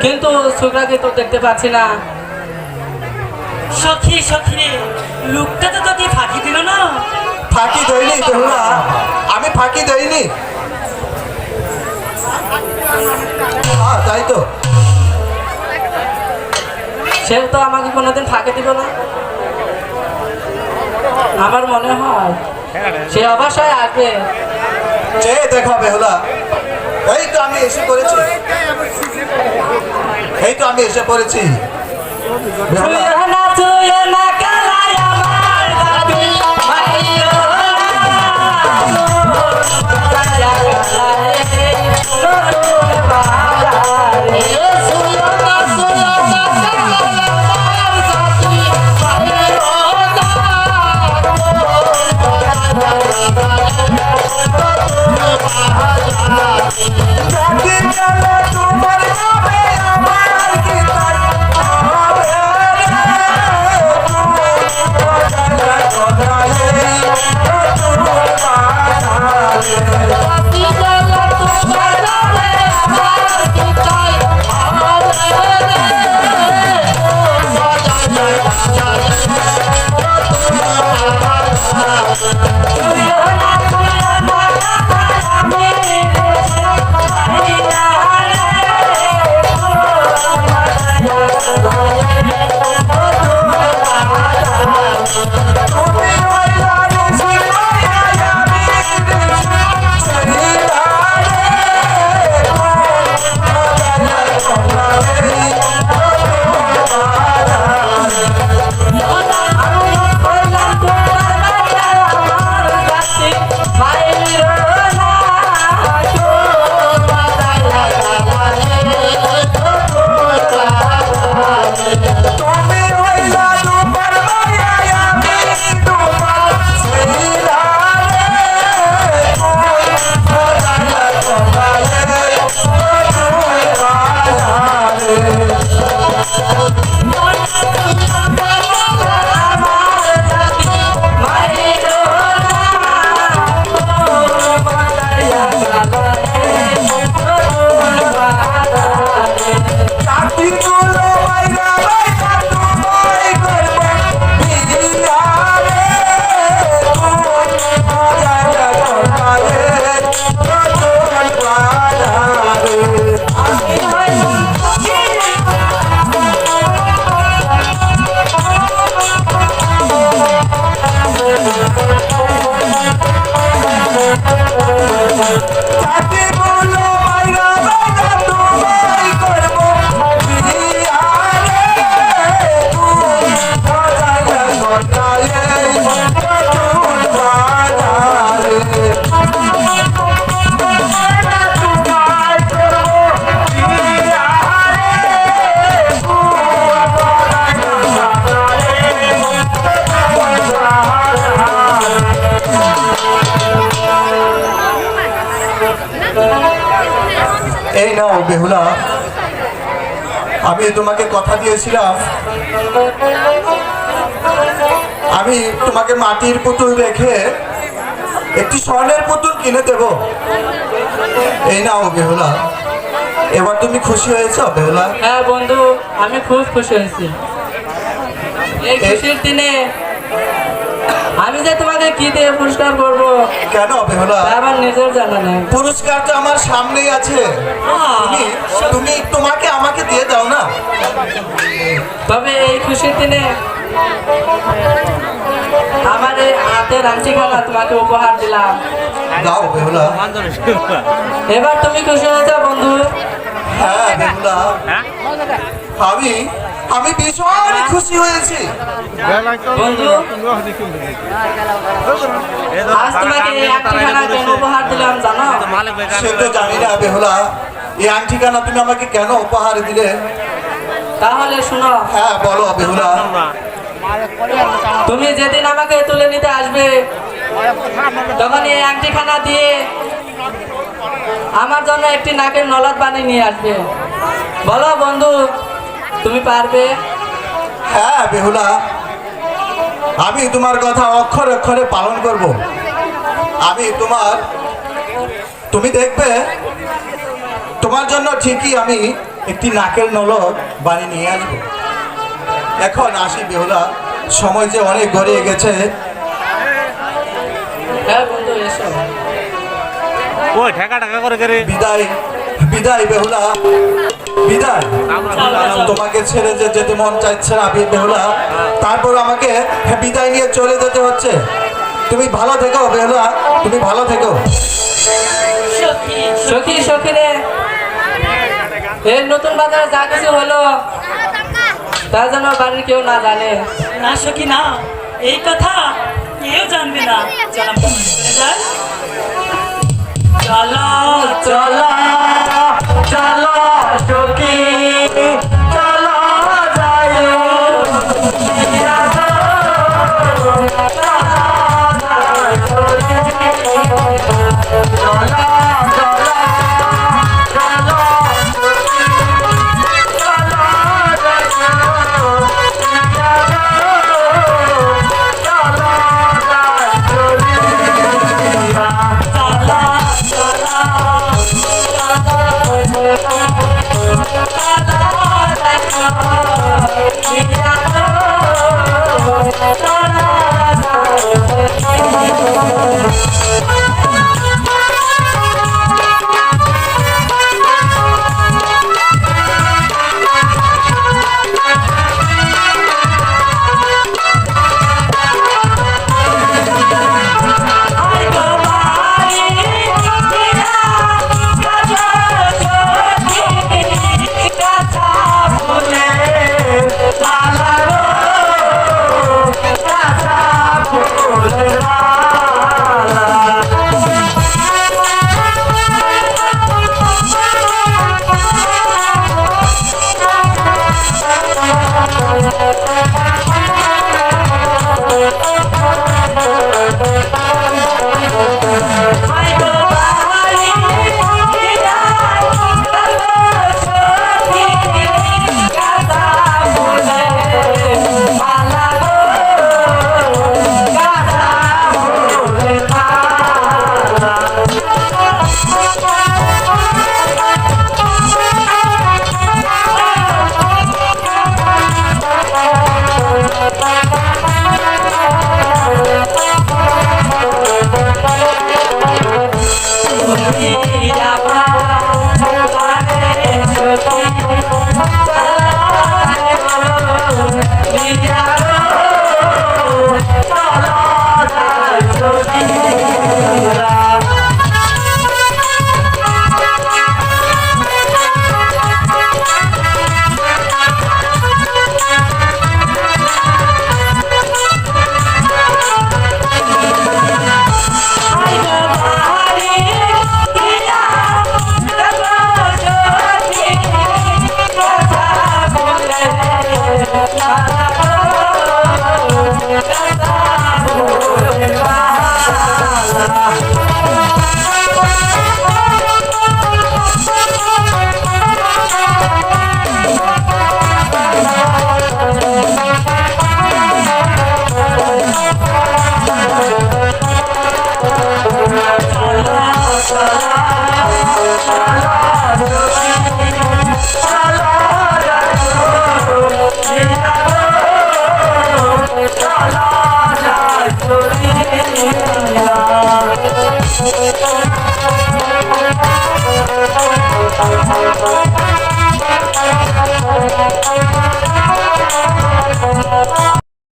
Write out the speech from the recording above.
কিন্তু ছোকরাকে তো দেখতে পাচ্ছি না। সখী সখী রে, লোকটা তো তোকে ফাঁকি দিল না। ফাঁকি দেয়নি বেহুলা, আমি ফাঁকি দেয়নি। তাই তো, সে তো আমাকে কোনোদিন ফাঁকি দিব না। আমার মনে হয় সে অবশ্যই আসবে। চেয়ে দেখো বেহুলা, এই তো আমি এসে পড়েছি, এই তো আমি এসে পড়েছি বেহুলা। ছুঁয়ো না, ছুঁয়ো না কালাই আমার দাবি, মাইরো এই নাও বেহুলা, আমি তোমাকে কথা দিয়েছিলাম আমি তোমাকে মাটির পুতুল রেখে একটি স্বর্ণের পুতুল কিনে দেব। এই নাও বেহুলা, এবার তুমি খুশি হয়েছ বেহুলা? হ্যাঁ বন্ধু, আমি খুব খুশি হয়েছি। এই খুশির দিনে আমি যে তোমাকে কি দিয়ে পুরস্কার করবো কেন বেহুলা? আমার নিজের জানা নেই। পুরস্কারটা আমার সামনেই আছে, তুমি তোমাকে আমাকে দিয়ে দাও না। তবে এই খুশির দিনে আমার এই হাতের আংটিখানা তোমাকে উপহার দিলাম। দাও বেহুলা। এবার তুমি খুশি হয়েছ বন্ধু? হ্যাঁ বেহুলা, আমি আমি ভীষণ খুশি হয়েছি বন্ধু। আজ তোমাকে এই আংটিখানা কেন উপহার দিলাম জানো? সে তো জানি না বেহুলা, এই আংটিখানা তুমি আমাকে কেন উপহার দিলে? তাহলে শুনো। হ্যাঁ বলো বেহুলা। তুমি যেদিন আমাকে তুলে নিতে আসবে তখন এই আংটিখানা দিয়ে আমার জন্য একটি নাকের নলাদ বানিয়ে নিয়ে আসবে। বলো বন্ধু, তুমি পারবে? হ্যাঁ বেহুলা, আমি তোমার কথা অক্ষরে অক্ষরে পালন করব। আমি তুমি দেখবে তোমার জন্য ঠিকই আমি একটি নাকের নলক বানিয়ে নিয়ে আসবো। এখন আসি বেহুলা, সময় যে অনেক গড়িয়ে গেছে। হ্যাঁ বন্ধু এসো। ওই ঠেকা ঠেকা করে করে বিদায়, বিদায় বেহুলা, বিদায়। তোমাকে ছেড়ে যে যেতে মন চাইছে না বেহুলা, তারপর আমাকে বিদায় নিয়ে চলে যেতে হচ্ছে। তুমি ভালো থেকো বেহুলা, তুমি ভালো থেকো। সখী সখী সখী রে, এই নতুন বাজারে যা কিছু হলো তা যেন বাড়ির কেউ না জানে। না সখী না, এই কথা কেউ জানবে না। চল আমরা চলে যাই। চলো চলো চলো সখী, চলো যাই Thank you.